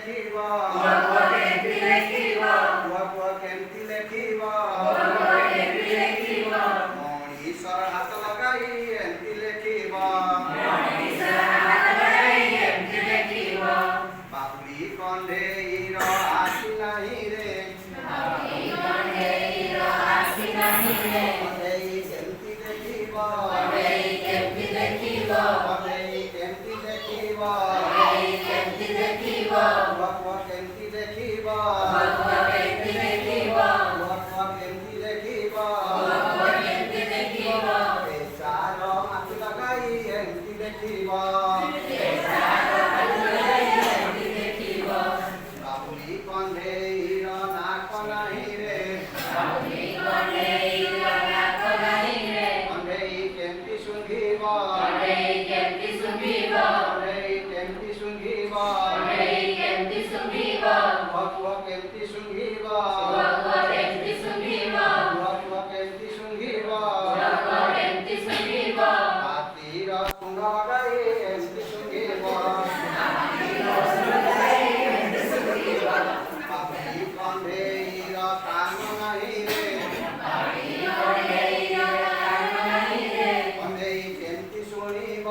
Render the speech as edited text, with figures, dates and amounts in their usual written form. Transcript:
ଲେଖିବ କେମିତି ଲେଖିବ ମଣିଷର ହାତ ଲଗାଇ ଏମିତି ଲେଖିବ ବାବୁଲି କଣ୍ଢେଇର ଆସି ନାହିଁ ରେ କଣ୍ଢେଇ କେମିତି ଲେଖିବ କଣ୍ଢେଇ କେମିତି ଲେଖିବ କେମିତି ଲେଖିବ କେମିତି ଲେଖିବ ବେସାର ମାଟି ଲଗାଇ ଏମିତି ଲେଖିବ ବାବୁଲି କଣ୍ଢେଇର ନାକ ନାହିଁ ରେ କଣ୍ଢେଇ କେମିତି ଶୁଙ୍ଘିବ କଣ୍ଢେଇ କେମିତି ଶୁଙ୍ଘିବ କେମିତି ଶୁଙ୍ଘିବ କେମିତି ଶୁଙ୍ଘିବ ହାତୀର ଶୁଣ୍ଢ ଲଗାଇ ଏମିତି ଶୁଙ୍ଘିବ ବାବୁଲି କଣ୍ଢେଇର କାନ ନାହିଁ ରେ କଣ୍ଢେଇ କେମିତି ଶୁଣିବ